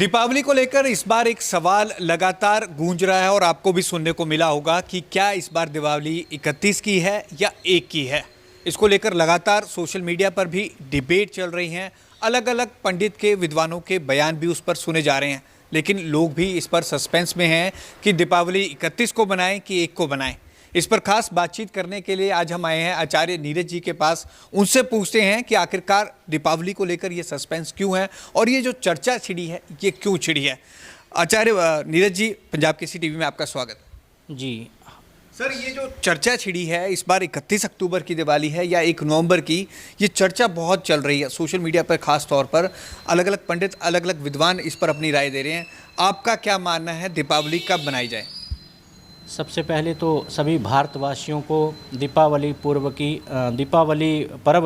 दीपावली को लेकर इस बार एक सवाल लगातार गूंज रहा है और आपको भी सुनने को मिला होगा कि क्या इस बार दिवाली 31 की है या 1 की है। इसको लेकर लगातार सोशल मीडिया पर भी डिबेट चल रही हैं। अलग अलग पंडित के विद्वानों के बयान भी उस पर सुने जा रहे हैं, लेकिन लोग भी इस पर सस्पेंस में हैं कि दीपावली 31 को बनाएं कि 1 को बनाएं। इस पर खास बातचीत करने के लिए आज हम आए हैं आचार्य नीरज जी के पास। उनसे पूछते हैं कि आखिरकार दीपावली को लेकर ये सस्पेंस क्यों है और ये जो चर्चा छिड़ी है ये क्यों छिड़ी है। आचार्य नीरज जी, पंजाब केसरी टीवी में आपका स्वागत है। जी सर, ये जो चर्चा छिड़ी है, इस बार 31 अक्टूबर की दिवाली है या 1 नवंबर की, ये चर्चा बहुत चल रही है सोशल मीडिया पर। खास तौर पर अलग अलग पंडित, अलग अलग विद्वान इस पर अपनी राय दे रहे हैं। आपका क्या मानना है, दीपावली कब बनाई जाए? सबसे पहले तो सभी भारतवासियों को दीपावली पर्व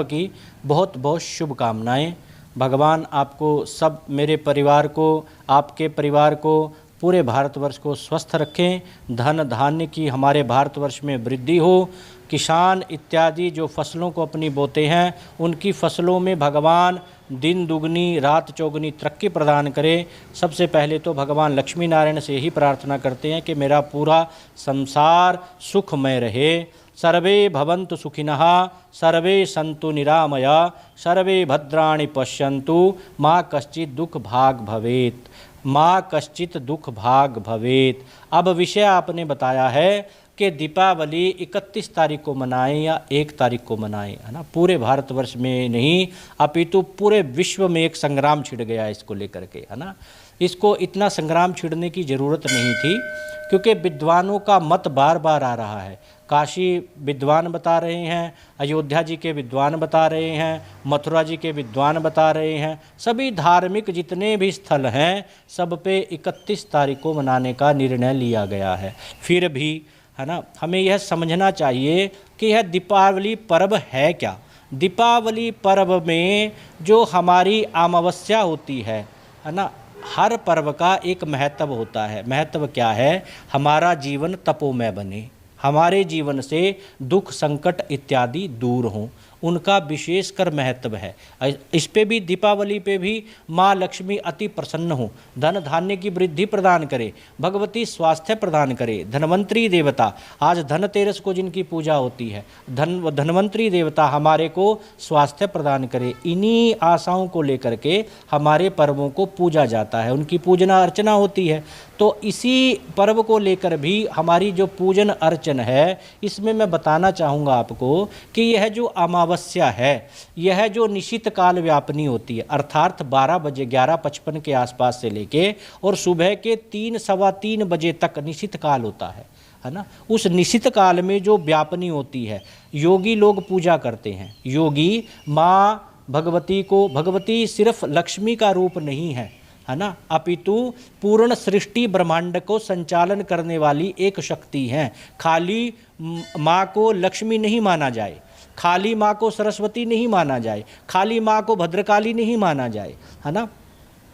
की बहुत बहुत शुभकामनाएं। भगवान आपको, सब मेरे परिवार को, आपके परिवार को, पूरे भारतवर्ष को स्वस्थ रखें। धन धान्य की हमारे भारतवर्ष में वृद्धि हो। किसान इत्यादि जो फसलों को अपनी बोते हैं, उनकी फसलों में भगवान दिन दुगनी रात चौगुनी तरक्की प्रदान करे। सबसे पहले तो भगवान लक्ष्मी नारायण से ही प्रार्थना करते हैं कि मेरा पूरा संसार सुखमय रहे। सर्वे भवन्तु सुखिनः, सर्वे सन्तु निरामया, सर्वे भद्राणि पश्यन्तु, माँ कश्चित दुख भाग भवेत्, माँ कश्चित दुख भाग भवेत्। अब विषय आपने बताया है कि दीपावली 31 तारीख को मनाएं या 1 तारीख को मनाएं, है ना। पूरे भारतवर्ष में नहीं अपितु पूरे विश्व में एक संग्राम छिड़ गया है इसको लेकर के, है ना। इसको इतना संग्राम छिड़ने की ज़रूरत नहीं थी, क्योंकि विद्वानों का मत बार बार आ रहा है। काशी विद्वान बता रहे हैं, अयोध्या जी के विद्वान बता रहे हैं, मथुरा जी के विद्वान बता रहे हैं। सभी धार्मिक जितने भी स्थल हैं, सब पे 31 तारीख को मनाने का निर्णय लिया गया है। फिर भी, है ना, हमें यह समझना चाहिए कि यह दीपावली पर्व है क्या। दीपावली पर्व में जो हमारी अमावस्या होती है ना, हर पर्व का एक महत्व होता है। महत्व क्या है? हमारा जीवन तपोमय बने, हमारे जीवन से दुख संकट इत्यादि दूर हों, उनका विशेषकर महत्व है। इस पे भी, दीपावली पे भी माँ लक्ष्मी अति प्रसन्न हो, धन धान्य की वृद्धि प्रदान करे, भगवती स्वास्थ्य प्रदान करे। धनवंतरी देवता, आज धनतेरस को जिनकी पूजा होती है, धनवंतरी देवता हमारे को स्वास्थ्य प्रदान करे। इन्हीं आशाओं को लेकर के हमारे पर्वों को पूजा जाता है, उनकी पूजना अर्चना होती है। तो इसी पर्व को लेकर भी हमारी जो पूजन अर्चन है, इसमें मैं बताना चाहूँगा आपको कि यह जो अमावस्या है, यह जो निशित काल व्यापनी होती है, अर्थात 12 बजे 11:55 के आसपास से लेके और सुबह के 3 सवा 3 बजे तक निशित काल होता है ना। उस निशित काल में जो व्यापनी होती है, योगी लोग पूजा करते हैं। योगी माँ भगवती को, भगवती सिर्फ लक्ष्मी का रूप नहीं है ना, अपितु पूर्ण सृष्टि ब्रह्मांड को संचालन करने वाली एक शक्ति है। खाली माँ को लक्ष्मी नहीं माना जाए, खाली माँ को सरस्वती नहीं माना जाए, खाली माँ को भद्रकाली नहीं माना जाए, है ना,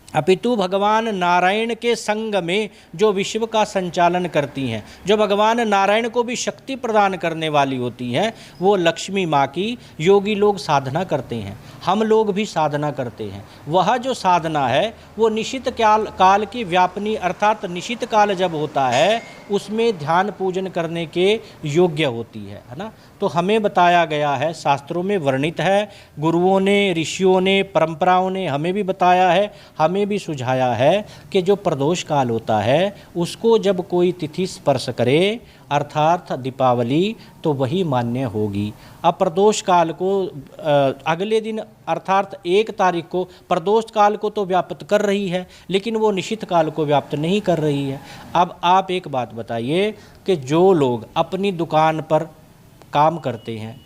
अपितु भगवान नारायण के संग में जो विश्व का संचालन करती हैं, जो भगवान नारायण को भी शक्ति प्रदान करने वाली होती हैं, वो लक्ष्मी माँ की योगी लोग साधना करते हैं। हम लोग भी साधना करते हैं। वह जो साधना है वो निशित काल की व्यापनी, अर्थात निशित काल जब होता है उसमें ध्यान पूजन करने के योग्य होती है ना। तो हमें बताया गया है, शास्त्रों में वर्णित है, गुरुओं ने, ऋषियों ने, परंपराओं ने हमें भी बताया है, हमें भी सुझाया है कि जो प्रदोष काल होता है उसको जब कोई तिथि स्पर्श करे, अर्थात दीपावली, तो वही मान्य होगी। अब प्रदोष काल को अगले दिन अर्थात 1 तारीख को प्रदोष काल को तो व्याप्त कर रही है, लेकिन वो निशित काल को व्याप्त नहीं कर रही है। अब आप एक बात बताइए कि जो लोग अपनी दुकान पर काम करते हैं,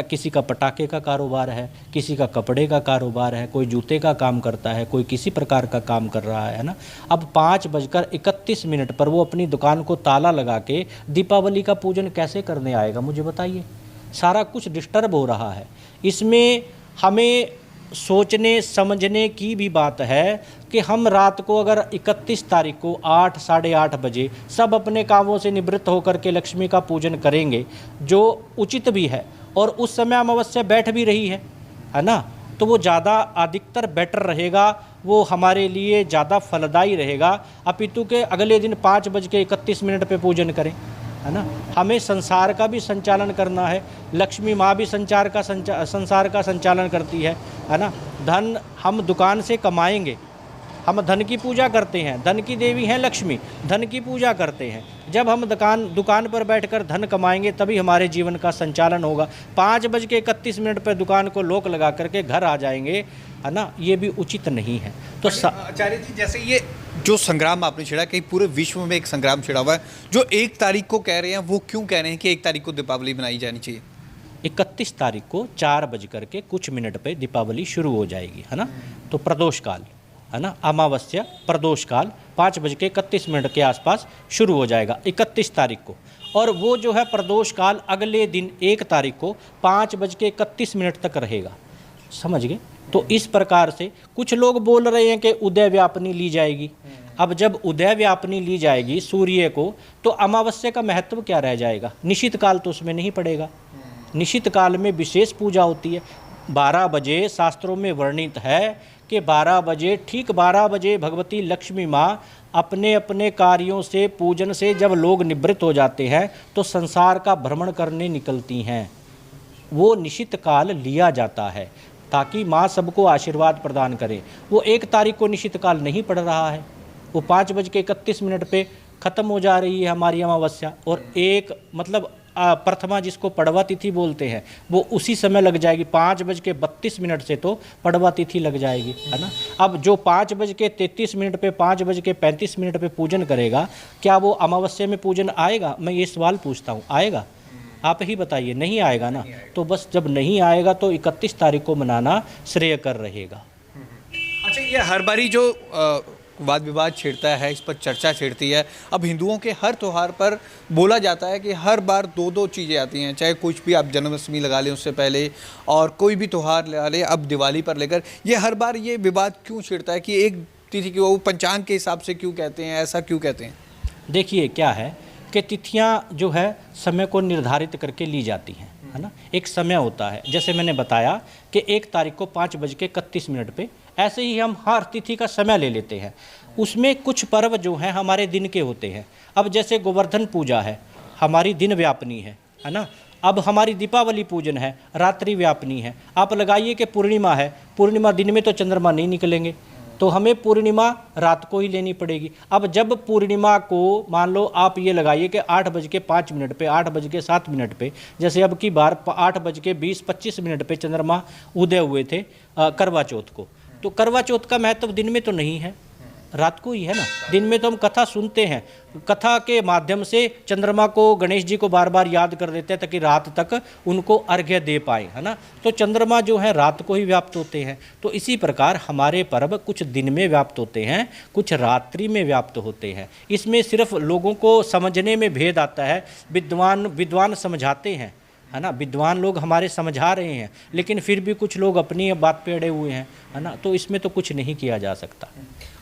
किसी का पटाखे का कारोबार है, किसी का कपड़े का कारोबार है, कोई जूते का काम करता है, कोई किसी प्रकार का काम कर रहा है ना। अब 5:31 पर वो अपनी दुकान को ताला लगा के दीपावली का पूजन कैसे करने आएगा, मुझे बताइए। सारा कुछ डिस्टर्ब हो रहा है। इसमें हमें सोचने समझने की भी बात है कि हम रात को अगर 31 तारीख को 8 साढ़े 8 बजे सब अपने कामों से निवृत्त होकर के लक्ष्मी का पूजन करेंगे, जो उचित भी है, और उस समय अमावस्या बैठ भी रही है ना, तो वो ज़्यादा अधिकतर बेटर रहेगा, वो हमारे लिए ज़्यादा फलदायी रहेगा, अपितु के अगले दिन 5:31 पे पूजन करें, है ना। हमें संसार का भी संचालन करना है, लक्ष्मी माँ भी संसार का संचालन करती है ना। धन हम दुकान से कमाएंगे, हम धन की पूजा करते हैं, धन की देवी हैं लक्ष्मी, धन की पूजा करते हैं। जब हम दुकान पर बैठकर धन कमाएंगे तभी हमारे जीवन का संचालन होगा। 5:31 पे दुकान को लॉक लगा करके घर आ जाएंगे, है ना, ये भी उचित नहीं है। तो आचार्य जी, जैसे ये जो संग्राम आपने छेड़ा, कहीं पूरे विश्व में एक संग्राम छिड़ा हुआ है, जो 1 तारीख को कह रहे हैं वो क्यों कह रहे हैं कि 1 तारीख को दीपावली मनाई जानी चाहिए? 31 तारीख को 4:00 पे दीपावली शुरू हो जाएगी, है ना। तो प्रदोष काल, है ना, अमावस्या प्रदोष काल 5:31 के आसपास शुरू हो जाएगा 31 तारीख को। और वो जो है प्रदोष काल अगले दिन 1 तारीख को 5:31 तक रहेगा, समझ गए। तो इस प्रकार से कुछ लोग बोल रहे हैं कि उदय व्यापनी ली जाएगी। अब जब उदय व्यापनी ली जाएगी सूर्य को, तो अमावस्या का महत्व क्या रह जाएगा? निशित काल तो उसमें नहीं पड़ेगा। निशित काल में विशेष पूजा होती है। 12 बजे शास्त्रों में वर्णित है कि 12 बजे, ठीक 12 बजे भगवती लक्ष्मी माँ अपने अपने कार्यों से, पूजन से जब लोग निवृत्त हो जाते हैं तो संसार का भ्रमण करने निकलती हैं। वो निशित काल लिया जाता है ताकि माँ सबको आशीर्वाद प्रदान करे। वो 1 तारीख को निशित काल नहीं पड़ रहा है, वो 5:31 पे ख़त्म हो जा रही है हमारी अमावस्या। और एक मतलब प्रथमा जिसको पड़वा तिथि बोलते हैं, वो उसी समय लग जाएगी। 5:32 से तो पड़वा तिथि लग जाएगी, है ना। अब जो 5:33 पे, 5:35 पे पूजन करेगा, क्या वो अमावस्या में पूजन आएगा? मैं ये सवाल पूछता हूँ, आएगा? आप ही बताइए। नहीं आएगा ना। तो बस जब नहीं आएगा तो 31 तारीख को मनाना श्रेयकर रहेगा। अच्छा, ये हर बारी जो वाद विवाद छेड़ता है, इस पर चर्चा छेड़ती है। अब हिंदुओं के हर त्यौहार पर बोला जाता है कि हर बार 2-2 चीज़ें आती हैं, चाहे कुछ भी आप जन्माष्टमी लगा लें उससे पहले, और कोई भी त्यौहार लगा लें, अब दिवाली पर लेकर ये हर बार ये विवाद क्यों छेड़ता है कि एक तिथि की वो पंचांग के हिसाब से क्यों कहते हैं, ऐसा क्यों कहते हैं? देखिए क्या है कि तिथियाँ जो है समय को निर्धारित करके ली जाती हैं, है ना। एक समय होता है, जैसे मैंने बताया कि 1 तारीख को 5:31 पे, ऐसे ही हम हर तिथि का समय ले लेते हैं। उसमें कुछ पर्व जो हैं हमारे दिन के होते हैं। अब जैसे गोवर्धन पूजा है, हमारी दिन व्यापनी है ना। अब हमारी दीपावली पूजन है, रात्रि व्यापनी है। आप लगाइए कि पूर्णिमा है, पूर्णिमा दिन में तो चंद्रमा नहीं निकलेंगे, तो हमें पूर्णिमा रात को ही लेनी पड़ेगी। अब जब पूर्णिमा को मान लो आप ये लगाइए कि 8:05 पे, 8:07 पे, जैसे अब की बार 8:20-25 पे चंद्रमा उदय हुए थे करवा चौथ को, तो करवा चौथ का महत्व दिन में तो नहीं है, रात को ही है ना। दिन में तो हम कथा सुनते हैं, कथा के माध्यम से चंद्रमा को, गणेश जी को बार बार याद कर देते हैं ताकि रात तक उनको अर्घ्य दे पाए, है ना। तो चंद्रमा जो है रात को ही व्याप्त होते हैं। तो इसी प्रकार हमारे पर्व कुछ दिन में व्याप्त होते हैं, कुछ रात्रि में व्याप्त होते हैं। इसमें सिर्फ लोगों को समझने में भेद आता है। विद्वान समझाते हैं, है ना, विद्वान लोग हमारे समझा रहे हैं, लेकिन फिर भी कुछ लोग अपनी बात पे अड़े हुए हैं, है ना। तो इसमें तो कुछ नहीं किया जा सकता।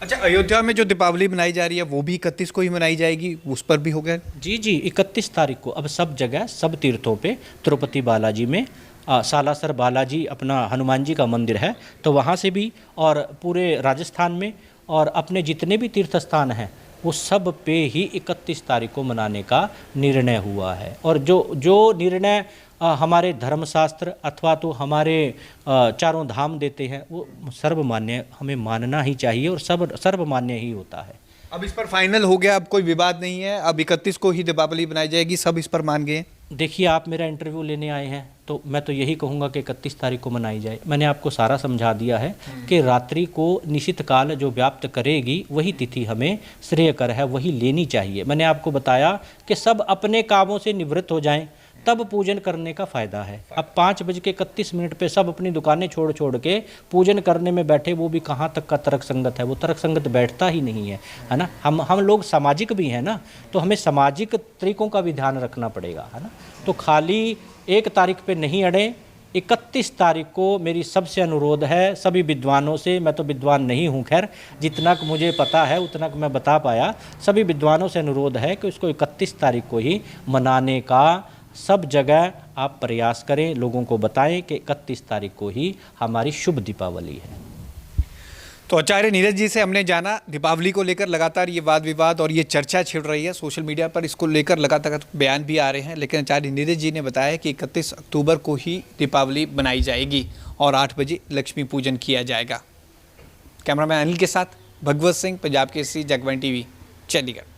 अच्छा, अयोध्या में जो दीपावली मनाई जा रही है वो भी 31 को ही मनाई जाएगी, उस पर भी हो गया? जी जी, 31 तारीख को अब सब जगह, सब तीर्थों पे, तिरुपति बालाजी में सालासर बालाजी अपना हनुमान जी का मंदिर है, तो वहाँ से भी, और पूरे राजस्थान में, और अपने जितने भी तीर्थ स्थान हैं वो सब पे ही 31 तारीख को मनाने का निर्णय हुआ है। और जो निर्णय हमारे धर्मशास्त्र अथवा तो हमारे चारों धाम देते हैं वो सर्वमान्य हमें मानना ही चाहिए, और सर्वमान्य ही होता है। अब इस पर फाइनल हो गया, अब कोई विवाद नहीं है, अब 31 को ही दीपावली बनाई जाएगी, सब इस पर मान गए? देखिए, आप मेरा इंटरव्यू लेने आए हैं तो मैं तो यही कहूँगा कि 31 तारीख को मनाई जाए। मैंने आपको सारा समझा दिया है कि रात्रि को निशित काल जो व्याप्त करेगी वही तिथि हमें श्रेयकर है, वही लेनी चाहिए। मैंने आपको बताया कि सब अपने कामों से निवृत्त हो जाएं, तब पूजन करने का फ़ायदा है। अब 5:31 पे सब अपनी दुकानें छोड़ के पूजन करने में बैठे, वो भी कहाँ तक का तर्क संगत है? वो तर्क संगत बैठता ही नहीं है ना। हम लोग सामाजिक भी हैं ना, तो हमें सामाजिक तरीकों का भी ध्यान रखना पड़ेगा, है ना। तो खाली 1 तारीख पे नहीं अड़े। 31 तारीख को मेरी सबसे अनुरोध है सभी विद्वानों से, मैं तो विद्वान नहीं हूँ, खैर जितना मुझे पता है उतना मैं बता पाया, सभी विद्वानों से अनुरोध है कि उसको 31 तारीख को ही मनाने का सब जगह आप प्रयास करें, लोगों को बताएं कि 31 तारीख को ही हमारी शुभ दीपावली है। तो आचार्य नीरज जी से हमने जाना दीपावली को लेकर लगातार ये वाद विवाद और ये चर्चा छिड़ रही है सोशल मीडिया पर, इसको लेकर लगातार बयान भी आ रहे हैं, लेकिन आचार्य नीरज जी ने बताया कि 31 अक्टूबर को ही दीपावली बनाई जाएगी और 8 बजे लक्ष्मी पूजन किया जाएगा। कैमरामैन अनिल के साथ भगवत सिंह, पंजाब केसरी, जगबानी टीवी, चंडीगढ़।